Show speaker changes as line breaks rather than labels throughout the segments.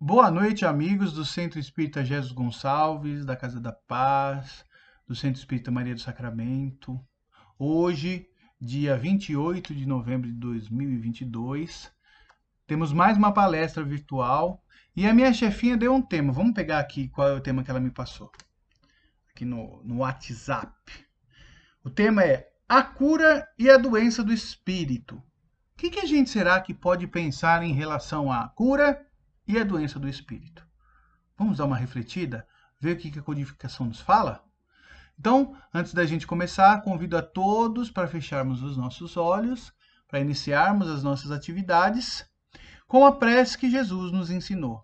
Boa noite, amigos do Centro Espírita Jesus Gonçalves, da Casa da Paz, do Centro Espírita Maria do Sacramento. Hoje, dia 28 de novembro de 2022, temos mais uma palestra virtual e a minha chefinha deu um tema. Vamos pegar aqui qual é o tema que ela me passou, aqui no WhatsApp. O tema é a cura e a doença do espírito. O que a gente será que pode pensar em relação à cura e a doença do espírito? Vamos dar uma refletida, ver o que a codificação nos fala? Então, antes da gente começar, convido a todos para fecharmos os nossos olhos, para iniciarmos as nossas atividades com a prece que Jesus nos ensinou.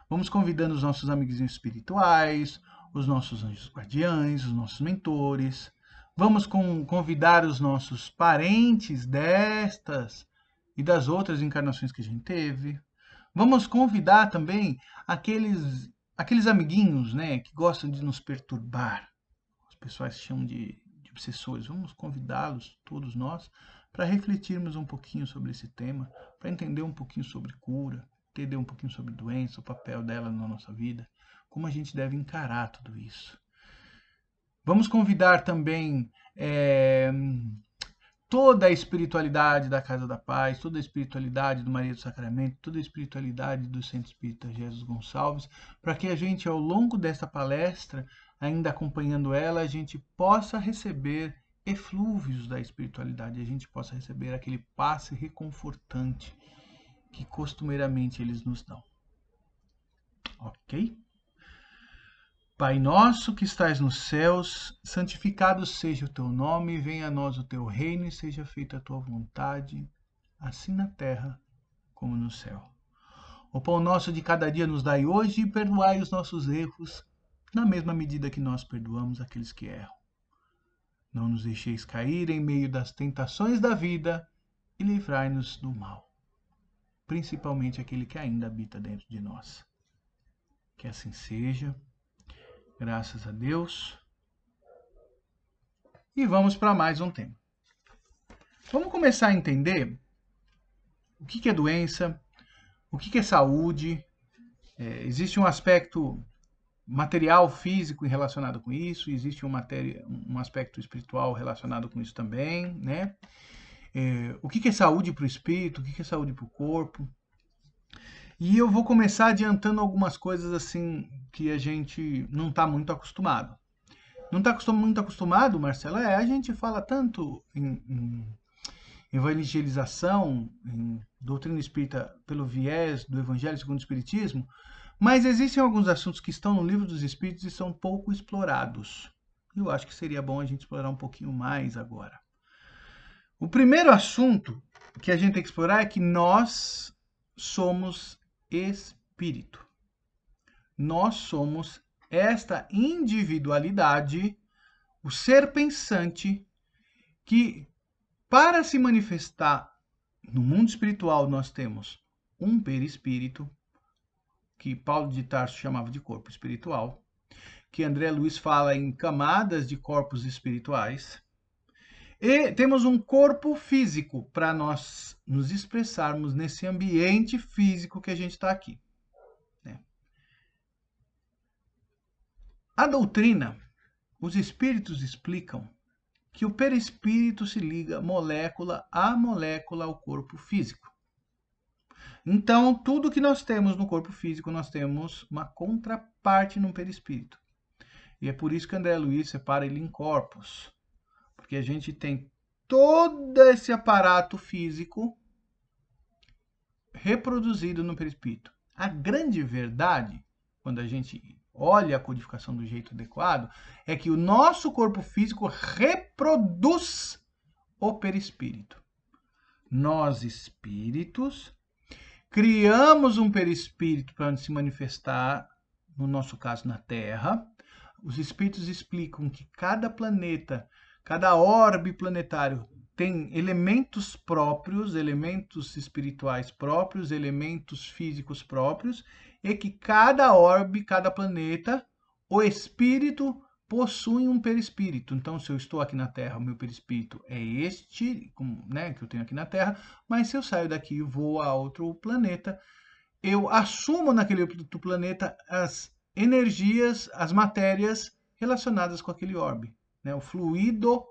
Vamos convidando os nossos amiguinhos espirituais, os nossos anjos guardiães, os nossos mentores. Vamos convidar os nossos parentes destas e das outras encarnações que a gente teve. Vamos convidar também aqueles amiguinhos, né, que gostam de nos perturbar. Os pessoais chamam de obsessores. Vamos convidá-los, todos nós, para refletirmos um pouquinho sobre esse tema, para entender um pouquinho sobre cura, entender um pouquinho sobre doença, o papel dela na nossa vida, como a gente deve encarar tudo isso. Vamos convidar também toda a espiritualidade da Casa da Paz, toda a espiritualidade do Maria do Sacramento, toda a espiritualidade do Centro Espírita Jesus Gonçalves, para que a gente, ao longo desta palestra, ainda acompanhando ela, a gente possa receber eflúvios da espiritualidade, a gente possa receber aquele passe reconfortante que costumeiramente eles nos dão. Ok? Pai nosso que estais nos céus, santificado seja o teu nome, venha a nós o teu reino e seja feita a tua vontade, assim na terra como no céu. O pão nosso de cada dia nos dai hoje e perdoai os nossos erros, na mesma medida que nós perdoamos aqueles que erram. Não nos deixeis cair em meio das tentações da vida e livrai-nos do mal, principalmente aquele que ainda habita dentro de nós. Que assim seja. Graças a Deus. E vamos para mais um tema. Vamos começar a entender o que é doença, o que é saúde. Existe um aspecto material, físico relacionado com isso, existe um aspecto espiritual relacionado com isso também, né? O que é saúde para o espírito, o que é saúde para o corpo. E eu vou começar adiantando algumas coisas assim que a gente não está muito acostumado. Não está muito acostumado, Marcelo? A gente fala tanto em evangelização, em doutrina espírita pelo viés do Evangelho segundo o Espiritismo, mas existem alguns assuntos que estão no Livro dos Espíritos e são pouco explorados. Eu acho que seria bom a gente explorar um pouquinho mais agora. O primeiro assunto que a gente tem que explorar é que nós somos espírito. Nós somos esta individualidade, o ser pensante, que para se manifestar no mundo espiritual nós temos um perispírito, que Paulo de Tarso chamava de corpo espiritual, que André Luiz fala em camadas de corpos espirituais, e temos um corpo físico para nós nos expressarmos nesse ambiente físico que a gente está aqui. A doutrina, os espíritos explicam que o perispírito se liga molécula a molécula ao corpo físico. Então, tudo que nós temos no corpo físico, nós temos uma contraparte no perispírito. E é por isso que André Luiz separa ele em corpos. Porque a gente tem todo esse aparato físico reproduzido no perispírito. A grande verdade, quando a gente olha a codificação do jeito adequado, é que o nosso corpo físico reproduz o perispírito. Nós, espíritos, criamos um perispírito para se manifestar, no nosso caso, na Terra. Os espíritos explicam que cada planeta, cada orbe planetário tem elementos próprios, elementos espirituais próprios, elementos físicos próprios, e que cada orbe, cada planeta, o espírito possui um perispírito. Então, se eu estou aqui na Terra, o meu perispírito é este, né, que eu tenho aqui na Terra, mas se eu saio daqui e vou a outro planeta, eu assumo naquele outro planeta as energias, as matérias relacionadas com aquele orbe, né? O fluido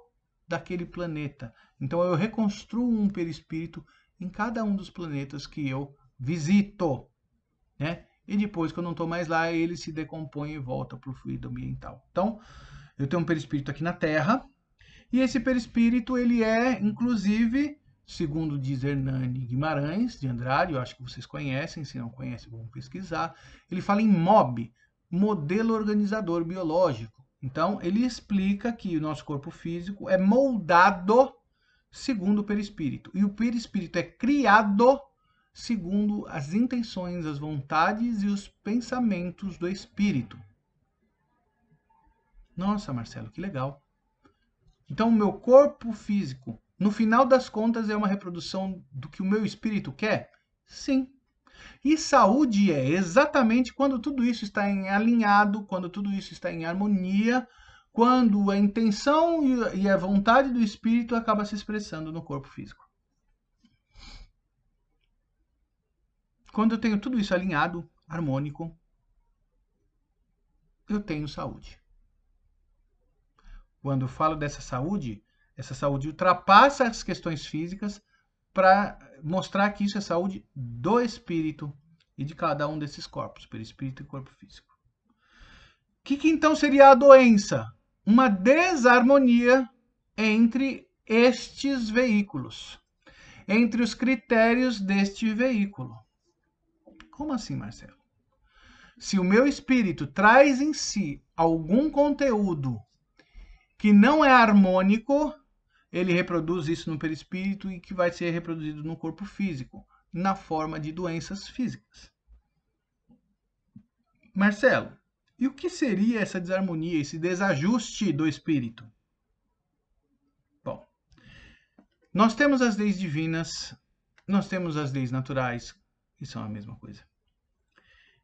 daquele planeta. Então eu reconstruo um perispírito em cada um dos planetas que eu visito, né? E depois que eu não estou mais lá, ele se decompõe e volta para o fluido ambiental. Então, eu tenho um perispírito aqui na Terra, e esse perispírito, ele é, inclusive, segundo diz Hernani Guimarães de Andrade, eu acho que vocês conhecem, se não conhecem, vão pesquisar, ele fala em MOB, modelo organizador biológico. Então, ele explica que o nosso corpo físico é moldado segundo o perispírito, e o perispírito é criado segundo as intenções, as vontades e os pensamentos do espírito. Nossa, Marcelo, que legal. Então, o meu corpo físico, no final das contas, é uma reprodução do que o meu espírito quer? Sim. E saúde é exatamente quando tudo isso está em alinhado, quando tudo isso está em harmonia, quando a intenção e a vontade do espírito acaba se expressando no corpo físico. Quando eu tenho tudo isso alinhado, harmônico, eu tenho saúde. Quando eu falo dessa saúde, essa saúde ultrapassa as questões físicas para mostrar que isso é saúde do espírito e de cada um desses corpos, perispírito e corpo físico. O que então seria a doença? Uma desarmonia entre estes veículos, entre os critérios deste veículo. Como assim, Marcelo? Se o meu espírito traz em si algum conteúdo que não é harmônico, ele reproduz isso no perispírito e que vai ser reproduzido no corpo físico, na forma de doenças físicas. Marcelo, e o que seria essa desarmonia, esse desajuste do espírito? Bom, nós temos as leis divinas, nós temos as leis naturais, que são a mesma coisa.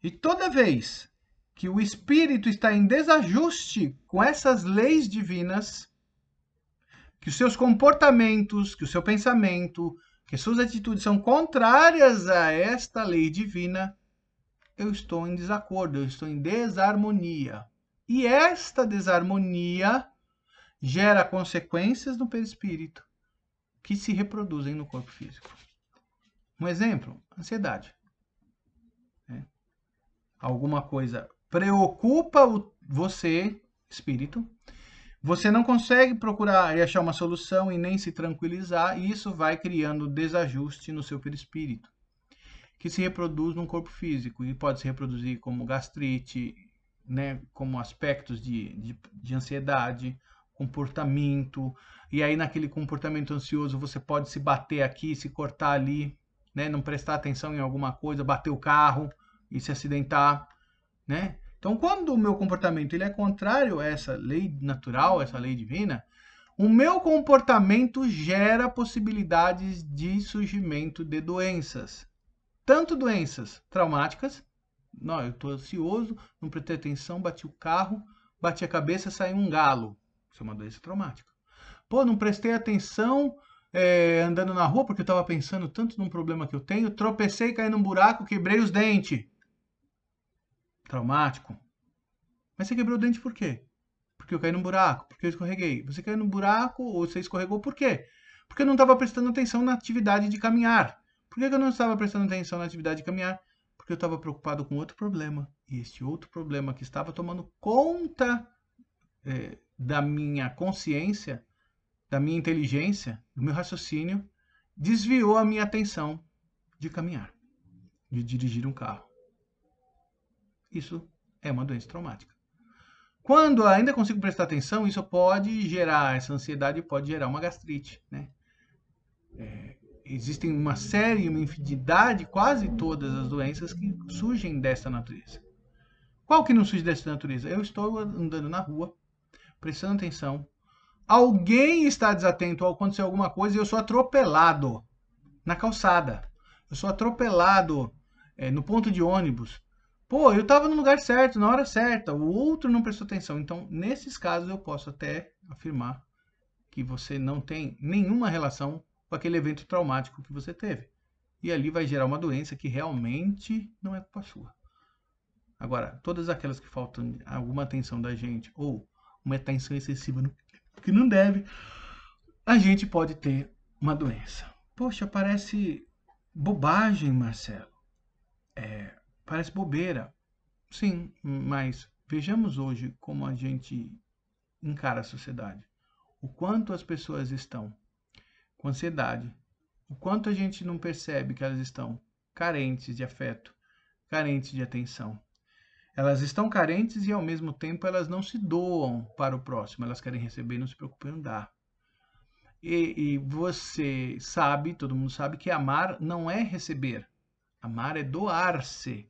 E toda vez que o espírito está em desajuste com essas leis divinas, que os seus comportamentos, que o seu pensamento, que as suas atitudes são contrárias a esta lei divina, eu estou em desacordo, eu estou em desarmonia. E esta desarmonia gera consequências no perispírito que se reproduzem no corpo físico. Um exemplo, ansiedade. Alguma coisa preocupa você, espírito, você não consegue procurar e achar uma solução e nem se tranquilizar, e isso vai criando desajuste no seu perispírito, que se reproduz no corpo físico e pode se reproduzir como gastrite, né, como aspectos de ansiedade, comportamento, e aí naquele comportamento ansioso você pode se bater aqui, se cortar ali, né, não prestar atenção em alguma coisa, bater o carro e se acidentar, né? Então, quando o meu comportamento ele é contrário a essa lei natural, essa lei divina, o meu comportamento gera possibilidades de surgimento de doenças. Tanto doenças traumáticas, não, eu estou ansioso, não prestei atenção, bati o carro, bati a cabeça, saiu um galo. Isso é uma doença traumática. Pô, não prestei atenção andando na rua porque eu estava pensando tanto num problema que eu tenho, tropecei, caí num buraco, quebrei os dentes. Traumático. Mas você quebrou o dente por quê? Porque eu caí num buraco, porque eu escorreguei. Você caiu num buraco ou você escorregou por quê? Porque eu não estava prestando atenção na atividade de caminhar. Por que eu não estava prestando atenção na atividade de caminhar? Porque eu estava preocupado com outro problema. E este outro problema que estava tomando conta da minha consciência, da minha inteligência, do meu raciocínio, desviou a minha atenção de caminhar, de dirigir um carro. Isso é uma doença traumática. Quando ainda consigo prestar atenção, isso pode gerar, essa ansiedade pode gerar uma gastrite, né? Existem uma série, uma infinidade, quase todas as doenças que surgem dessa natureza. Qual que não surge dessa natureza? Eu estou andando na rua, prestando atenção, alguém está desatento ao acontecer alguma coisa e eu sou atropelado na calçada. Eu sou atropelado no ponto de ônibus. Pô, eu estava no lugar certo, na hora certa, o outro não prestou atenção. Então, nesses casos, eu posso até afirmar que você não tem nenhuma relação com aquele evento traumático que você teve. e ali vai gerar uma doença que realmente não é culpa sua. Agora, todas aquelas que faltam alguma atenção da gente ou uma atenção excessiva que não deve, a gente pode ter uma doença. Poxa, parece bobagem, Marcelo. Parece bobeira. Sim, mas vejamos hoje como a gente encara a sociedade. O quanto as pessoas estão com ansiedade, o quanto a gente não percebe que elas estão carentes de afeto, carentes de atenção. Elas estão carentes e, ao mesmo tempo, elas não se doam para o próximo. Elas querem receber e não se preocupam em dar. E você sabe, todo mundo sabe, que amar não é receber. Amar é doar-se.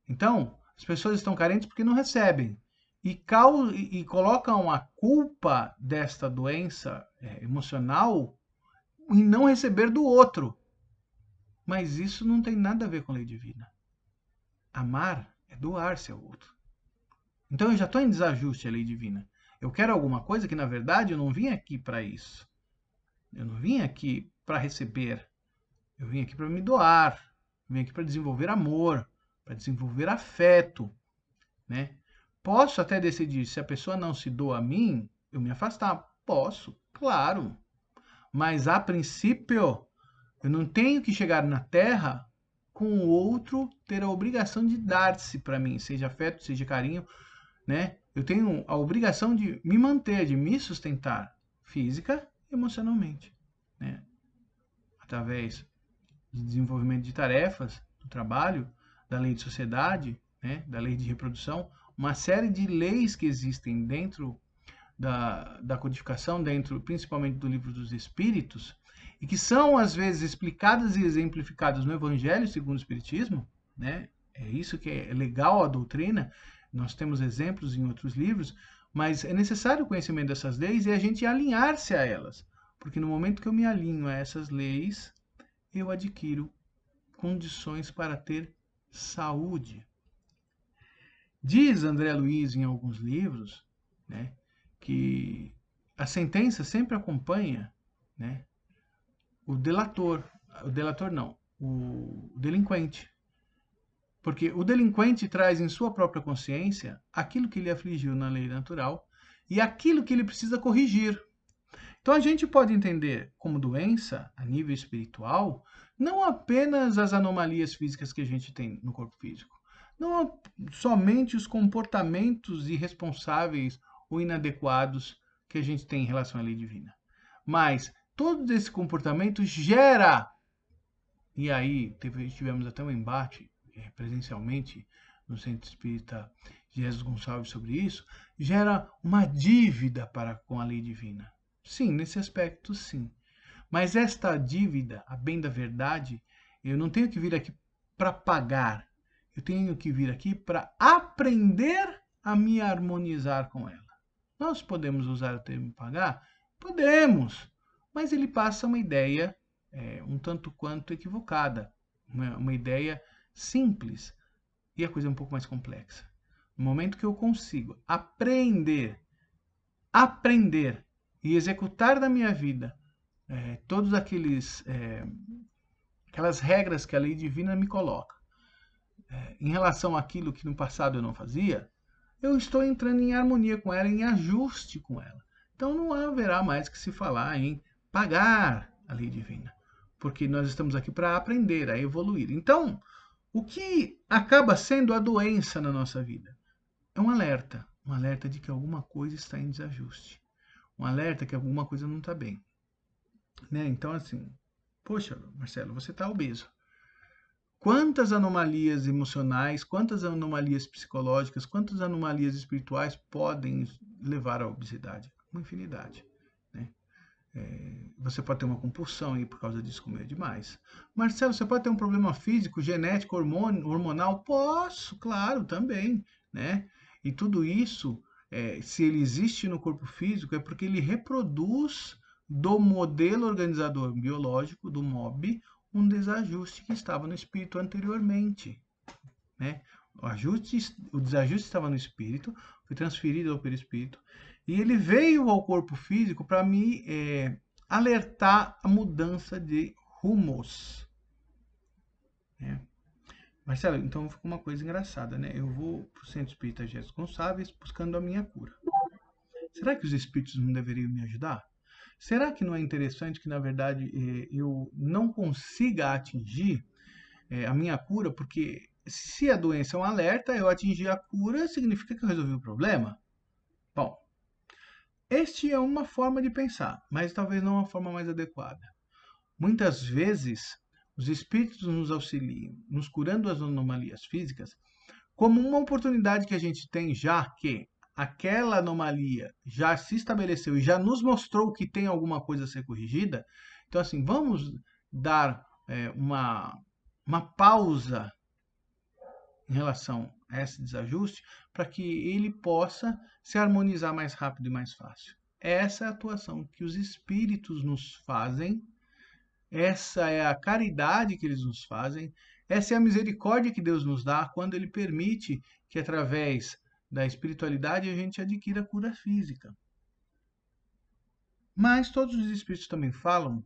Então, as pessoas estão carentes porque não recebem. E colocam a culpa desta doença emocional em não receber do outro. Mas isso não tem nada a ver com a lei divina. Amar é doar-se ao outro. Então eu já estou em desajuste à lei divina. Eu quero alguma coisa que, na verdade, eu não vim aqui para isso. Eu não vim aqui para receber. Eu vim aqui para me doar. Eu vim aqui para desenvolver amor, para desenvolver afeto, né? Posso até decidir, se a pessoa não se doa a mim, eu me afastar. Posso, claro. Mas, a princípio, eu não tenho que chegar na Terra com o outro ter a obrigação de dar-se para mim, seja afeto, seja carinho, né? Eu tenho a obrigação de me manter, de me sustentar física e emocionalmente, né? Através de desenvolvimento de tarefas, do trabalho, da lei de sociedade, né? Da lei de reprodução, uma série de leis que existem dentro da codificação, dentro principalmente do livro dos Espíritos, e que são às vezes explicadas e exemplificadas no Evangelho segundo o Espiritismo, né? É isso que é legal a doutrina. Nós temos exemplos em outros livros, mas é necessário o conhecimento dessas leis e a gente alinhar-se a elas, porque no momento que eu me alinho a essas leis, eu adquiro condições para ter saúde. Diz André Luiz em alguns livros, né, que a sentença sempre acompanha, né, o delator não, o delinquente. Porque o delinquente traz em sua própria consciência aquilo que lhe afligiu na lei natural e aquilo que ele precisa corrigir. Então a gente pode entender como doença, a nível espiritual, não apenas as anomalias físicas que a gente tem no corpo físico, não somente os comportamentos irresponsáveis ou inadequados que a gente tem em relação à lei divina, mas todo esse comportamento gera, e aí tivemos até um embate presencialmente no Centro Espírita Jesus Gonçalves sobre isso, gera uma dívida para com a lei divina. Sim, nesse aspecto sim. Mas esta dívida, a bem da verdade, eu não tenho que vir aqui para pagar. Eu tenho que vir aqui para aprender a me harmonizar com ela. Nós podemos usar o termo pagar? Podemos, mas ele passa uma ideia um tanto quanto equivocada, uma ideia simples, e a coisa é um pouco mais complexa. No momento que eu consigo aprender e executar na minha vida todos aquelas regras que a lei divina me coloca, em relação àquilo que no passado eu não fazia, eu estou entrando em harmonia com ela, em ajuste com ela. Então não haverá mais que se falar em pagar a lei divina, porque nós estamos aqui para aprender, a evoluir. Então, o que acaba sendo a doença na nossa vida? É um alerta de que alguma coisa está em desajuste, um alerta que alguma coisa não está bem. Né? Então, assim, poxa, Marcelo, você está obeso. Quantas anomalias emocionais, quantas anomalias psicológicas, quantas anomalias espirituais podem levar à obesidade? Uma infinidade. Né? Você pode ter uma compulsão e por causa disso comer demais. Marcelo, você pode ter um problema físico, genético, hormonal? Posso, claro, também. Né? E tudo isso, se ele existe no corpo físico, é porque ele reproduz do modelo organizador biológico, do MOB, um desajuste que estava no espírito anteriormente. Né? O desajuste estava no espírito, foi transferido ao perispírito, e ele veio ao corpo físico para me alertar a mudança de rumos. né? Marcelo, então ficou uma coisa engraçada, né? Eu vou para o Centro Espírita Jesus Gonçalves buscando a minha cura. Será que os espíritos não deveriam me ajudar? Será que não é interessante que, na verdade, eu não consiga atingir a minha cura? Porque se a doença é um alerta, eu atingir a cura significa que eu resolvi o problema? Bom, este é uma forma de pensar, mas talvez não a forma mais adequada. Muitas vezes, os espíritos nos auxiliam, nos curando as anomalias físicas, como uma oportunidade que a gente tem, já que aquela anomalia já se estabeleceu e já nos mostrou que tem alguma coisa a ser corrigida. Então, assim, vamos dar uma pausa em relação a esse desajuste para que ele possa se harmonizar mais rápido e mais fácil. Essa é a atuação que os espíritos nos fazem, essa é a caridade que eles nos fazem, essa é a misericórdia que Deus nos dá quando Ele permite que, através da espiritualidade, a gente adquira cura física. Mas todos os espíritos também falam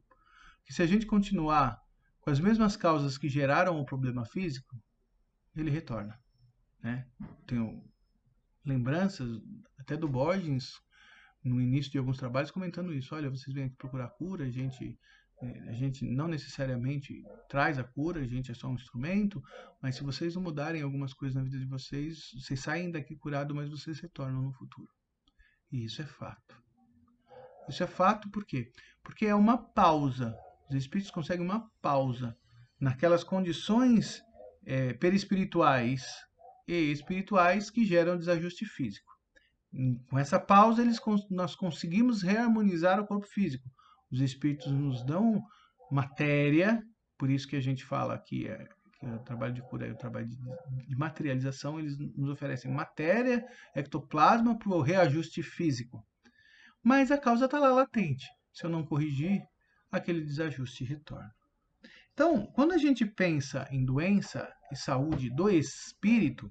que, se a gente continuar com as mesmas causas que geraram o problema físico, ele retorna, né? Tenho lembranças até do Borges, no início de alguns trabalhos, comentando isso. Olha, vocês vêm aqui procurar cura, a gente não necessariamente traz a cura, a gente é só um instrumento, mas se vocês não mudarem algumas coisas na vida de vocês, vocês saem daqui curados, mas vocês retornam no futuro. E isso é fato. Isso é fato por quê? Porque é uma pausa. Os espíritos conseguem uma pausa naquelas condições perispirituais e espirituais que geram desajuste físico. Com essa pausa, nós conseguimos reharmonizar o corpo físico. Os espíritos nos dão matéria, por isso que a gente fala que o trabalho de cura é o trabalho de materialização, eles nos oferecem matéria, ectoplasma para o reajuste físico. Mas a causa está lá latente. Se eu não corrigir, aquele desajuste retorna. Então, quando a gente pensa em doença e saúde do espírito,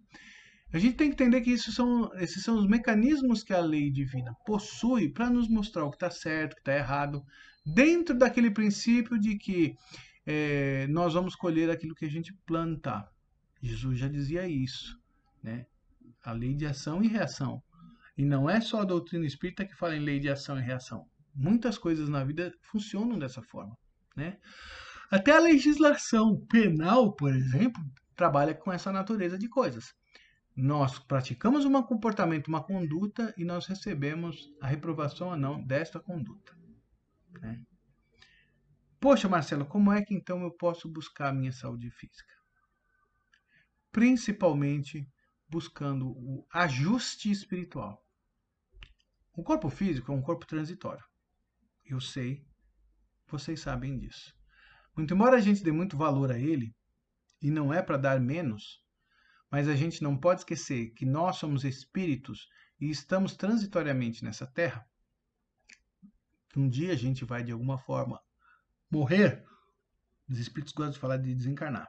a gente tem que entender que esses são os mecanismos que a lei divina possui para nos mostrar o que está certo, o que está errado, dentro daquele princípio de que nós vamos colher aquilo que a gente plantar. Jesus já dizia isso, né? A lei de ação e reação. E não é só a doutrina espírita que fala em lei de ação e reação. Muitas coisas na vida funcionam dessa forma, né? Até a legislação penal, por exemplo, trabalha com essa natureza de coisas. Nós praticamos um comportamento, uma conduta, e nós recebemos a reprovação ou não desta conduta, né? Poxa, Marcelo, como é que então eu posso buscar a minha saúde física? Principalmente buscando o ajuste espiritual. O corpo físico é um corpo transitório. Eu sei, vocês sabem disso. Muito embora a gente dê muito valor a ele, e não é para dar menos, mas a gente não pode esquecer que nós somos espíritos e estamos transitoriamente nessa terra, que um dia a gente vai, de alguma forma, morrer. Os espíritos gostam de falar de desencarnar.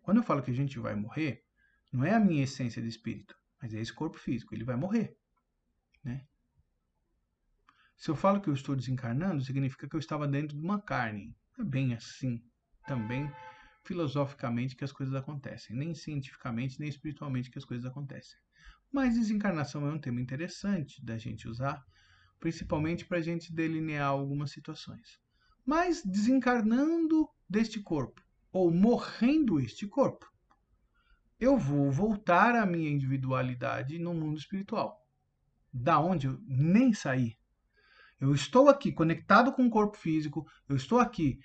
Quando eu falo que a gente vai morrer, não é a minha essência de espírito, mas é esse corpo físico, ele vai morrer, né? Se eu falo que eu estou desencarnando, significa que eu estava dentro de uma carne. Não é bem assim também, filosoficamente, que as coisas acontecem. Nem cientificamente, nem espiritualmente que as coisas acontecem. Mas desencarnação é um tema interessante da gente usar, principalmente para a gente delinear algumas situações. Mas desencarnando deste corpo, ou morrendo este corpo, eu vou voltar à minha individualidade no mundo espiritual, da onde eu nem saí. Eu estou aqui conectado com o corpo físico, eu estou aqui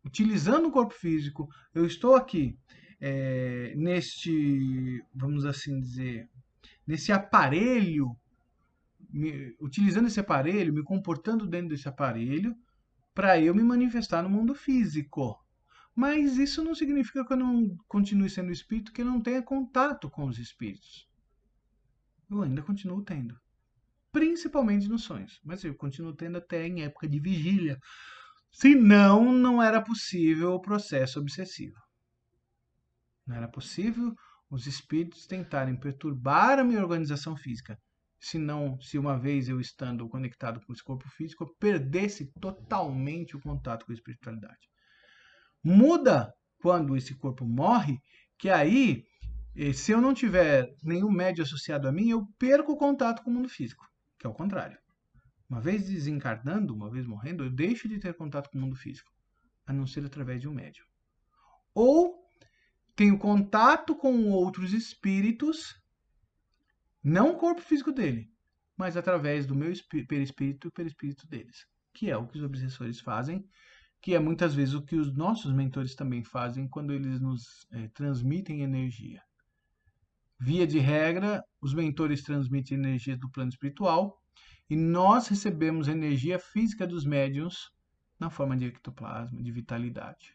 utilizando o corpo físico, eu estou aqui vamos assim dizer, nesse aparelho, utilizando esse aparelho, me comportando dentro desse aparelho, para eu me manifestar no mundo físico. Mas isso não significa que eu não continue sendo espírito, que eu não tenha contato com os espíritos. Eu ainda continuo tendo. Principalmente nos sonhos. Mas eu continuo tendo até em época de vigília. Senão, não era possível o processo obsessivo. Não era possível os espíritos tentarem perturbar a minha organização física. Senão, se uma vez eu estando conectado com esse corpo físico, eu perdesse totalmente o contato com a espiritualidade. Muda quando esse corpo morre, que aí, se eu não tiver nenhum médio associado a mim, eu perco o contato com o mundo físico, que é o contrário. Uma vez desencarnando, uma vez morrendo, eu deixo de ter contato com o mundo físico, a não ser através de um médium. Ou tenho contato com outros espíritos, não o corpo físico dele, mas através do meu perispírito e perispírito deles, que é o que os obsessores fazem, que é muitas vezes o que os nossos mentores também fazem quando eles nos transmitem energia. Via de regra, os mentores transmitem energia do plano espiritual e nós recebemos energia física dos médiuns na forma de ectoplasma, de vitalidade.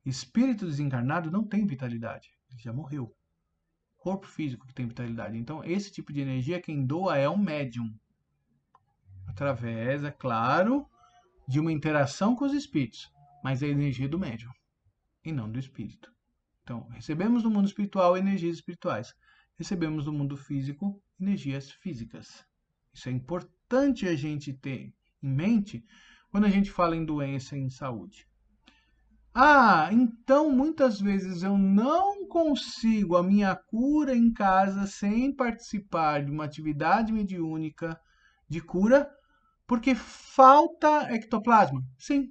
Espírito desencarnado não tem vitalidade, ele já morreu. Corpo físico que tem vitalidade. Então, esse tipo de energia, quem doa é um médium. Através, é claro, de uma interação com os espíritos, mas é a energia do médium e não do espírito. Então, recebemos do mundo espiritual energias espirituais, recebemos do mundo físico energias físicas. Isso é importante a gente ter em mente quando a gente fala em doença e em saúde. Ah, então muitas vezes eu não consigo a minha cura em casa sem participar de uma atividade mediúnica de cura porque falta ectoplasma. Sim.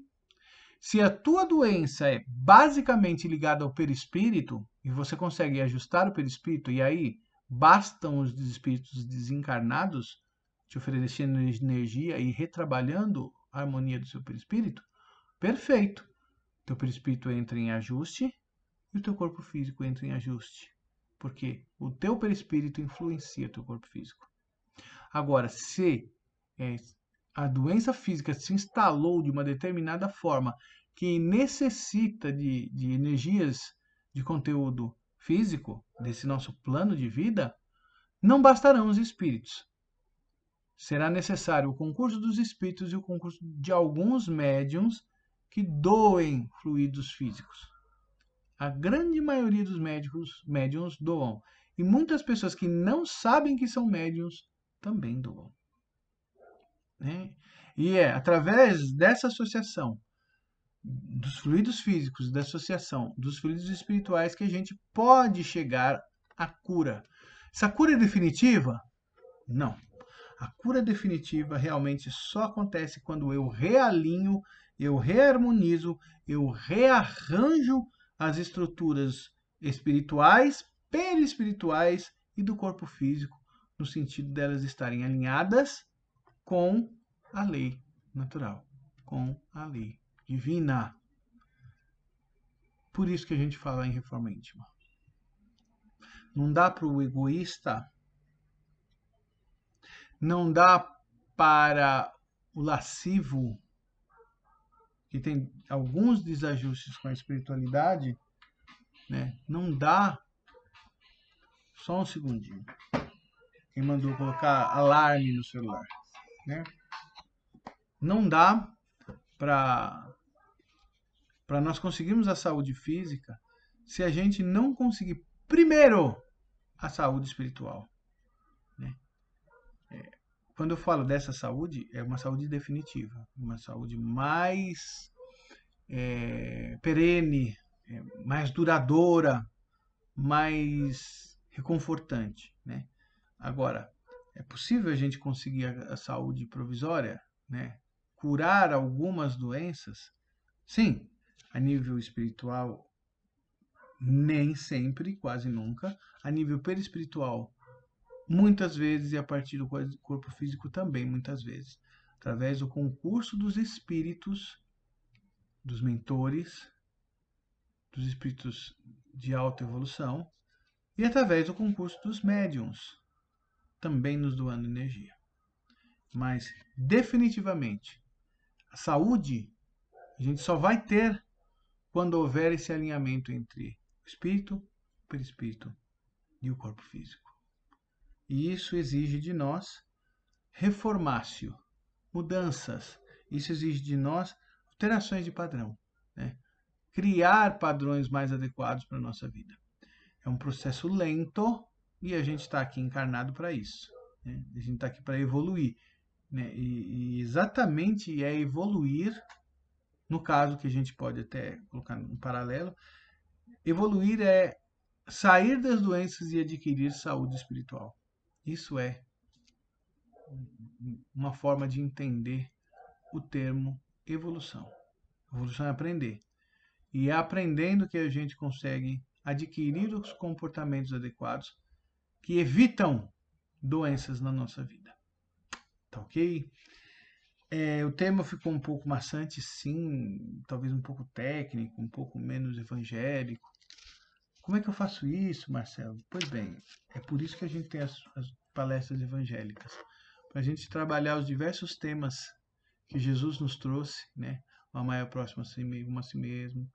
Se a tua doença é basicamente ligada ao perispírito e você consegue ajustar o perispírito e aí bastam os espíritos desencarnados te oferecendo energia e retrabalhando a harmonia do seu perispírito, perfeito. Teu perispírito entra em ajuste e o teu corpo físico entra em ajuste. Porque o teu perispírito influencia o teu corpo físico. Agora, se a doença física se instalou de uma determinada forma que necessita de energias de conteúdo físico, desse nosso plano de vida, não bastarão os espíritos. Será necessário o concurso dos espíritos e o concurso de alguns médiums que doem fluidos físicos. A grande maioria dos médiums doam. E muitas pessoas que não sabem que são médiums também doam. Né? E é através dessa associação dos fluidos físicos, da associação dos fluidos espirituais que a gente pode chegar à cura. Essa cura é definitiva? Não. A cura definitiva realmente só acontece quando eu realinho, eu reharmonizo, eu rearranjo as estruturas espirituais, perispirituais e do corpo físico, no sentido delas estarem alinhadas com a lei natural, com a lei divina. Por isso que a gente fala em reforma íntima. Não dá para o egoísta, não dá para o lascivo, que tem alguns desajustes com a espiritualidade, né? Não dá. Só um segundinho. Quem mandou colocar alarme no celular, né? Não dá para nós conseguirmos a saúde física se a gente não conseguir primeiro a saúde espiritual, né? Quando eu falo dessa saúde, é uma saúde definitiva, uma saúde mais perene, mais duradoura, mais reconfortante, né? Agora, é possível a gente conseguir a saúde provisória, né? Curar algumas doenças? Sim, a nível espiritual, nem sempre, quase nunca. A nível perispiritual, muitas vezes, e a partir do corpo físico também, muitas vezes. Através do concurso dos espíritos, dos mentores, dos espíritos de alta evolução, e através do concurso dos médiums, também nos doando energia. Mas, definitivamente, a saúde a gente só vai ter quando houver esse alinhamento entre o espírito, o perispírito e o corpo físico. E isso exige de nós reformácio, mudanças. Isso exige de nós alterações de padrão, né? Criar padrões mais adequados para a nossa vida. É um processo lento e a gente está aqui encarnado para isso, né? A gente está aqui para evoluir, né? E exatamente é evoluir No caso, que a gente pode até colocar um paralelo, evoluir é sair das doenças e adquirir saúde espiritual. Isso é uma forma de entender o termo evolução. Evolução é aprender. E é aprendendo que a gente consegue adquirir os comportamentos adequados que evitam doenças na nossa vida. Tá ok? O tema ficou um pouco maçante, sim, talvez um pouco técnico, um pouco menos evangélico. Como é que eu faço isso, Marcelo? Pois bem, é por isso que a gente tem as palestras evangélicas, para a gente trabalhar os diversos temas que Jesus nos trouxe, né? O amar o próximo como a si mesmo,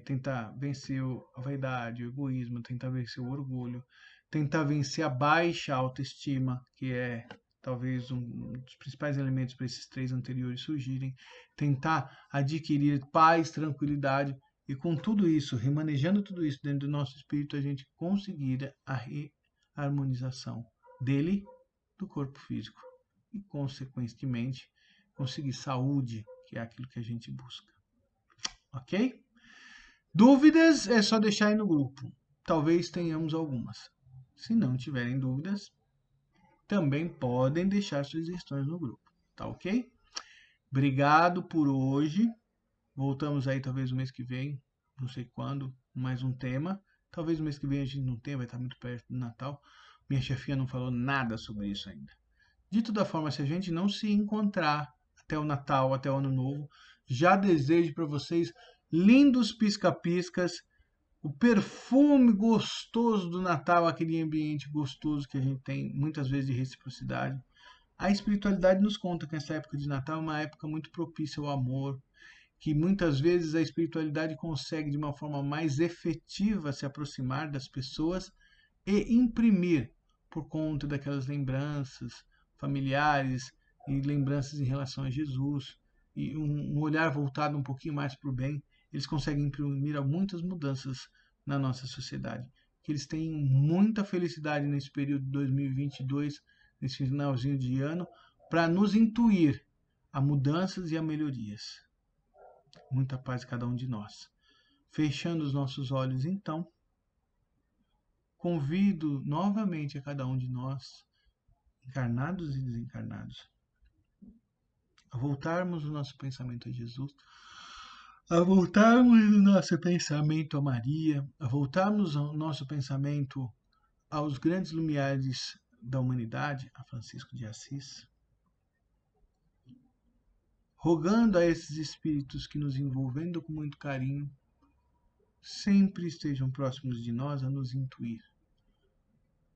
tentar vencer a vaidade, o egoísmo, tentar vencer o orgulho, tentar vencer a baixa autoestima, que é talvez um dos principais elementos para esses três anteriores surgirem, tentar adquirir paz, tranquilidade, e com tudo isso, remanejando tudo isso dentro do nosso espírito, a gente conseguir a harmonização dele, do corpo físico, e consequentemente conseguir saúde, que é aquilo que a gente busca. Ok? Dúvidas é só deixar aí no grupo. Talvez tenhamos algumas. Se não tiverem dúvidas, também podem deixar sugestões no grupo. Tá ok? Obrigado por hoje. Voltamos aí talvez no mês que vem, não sei quando, mais um tema. Talvez no mês que vem a gente não tenha, vai estar muito perto do Natal. Minha chefinha não falou nada sobre isso ainda. De toda forma, se a gente não se encontrar até o Natal, até o Ano Novo, já desejo para vocês lindos pisca-piscas, o perfume gostoso do Natal, aquele ambiente gostoso que a gente tem muitas vezes de reciprocidade. A espiritualidade nos conta que essa época de Natal é uma época muito propícia ao amor, que muitas vezes a espiritualidade consegue de uma forma mais efetiva se aproximar das pessoas e imprimir por conta daquelas lembranças familiares e lembranças em relação a Jesus e um olhar voltado um pouquinho mais para o bem, eles conseguem imprimir muitas mudanças na nossa sociedade. Que eles tenham muita felicidade nesse período de 2022, nesse finalzinho de ano, para nos intuir a mudanças e a melhorias. Muita paz a cada um de nós. Fechando os nossos olhos, então, convido novamente a cada um de nós, encarnados e desencarnados, a voltarmos o nosso pensamento a Jesus, a voltarmos o nosso pensamento a Maria, a voltarmos o nosso pensamento aos grandes lumiares da humanidade, a Francisco de Assis, rogando a esses espíritos que nos envolvendo com muito carinho, sempre estejam próximos de nós a nos intuir,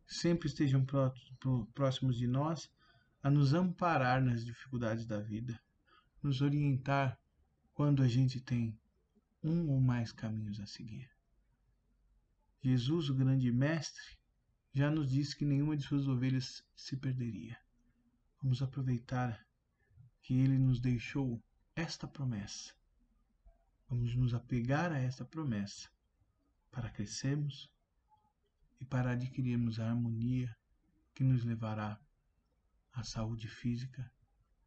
sempre estejam próximos de nós a nos amparar nas dificuldades da vida, nos orientar quando a gente tem um ou mais caminhos a seguir. Jesus, o grande mestre, já nos disse que nenhuma de suas ovelhas se perderia. Vamos aproveitar que ele nos deixou esta promessa. Vamos nos apegar a esta promessa para crescermos e para adquirirmos a harmonia que nos levará à saúde física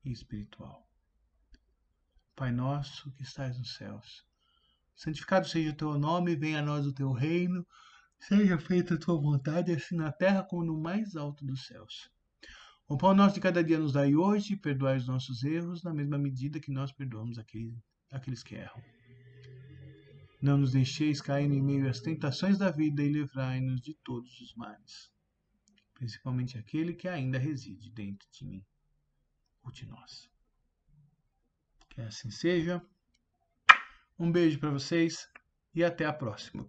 e espiritual. Pai nosso que estais nos céus, santificado seja o teu nome, venha a nós o teu reino, seja feita a tua vontade, assim na terra como no mais alto dos céus. O pão nosso de cada dia nos dai hoje, perdoai os nossos erros, na mesma medida que nós perdoamos aqueles que erram. Não nos deixeis cair em meio às tentações da vida e livrai-nos de todos os males, principalmente aquele que ainda reside dentro de mim ou de nós. Que assim seja. Um beijo para vocês e até a próxima.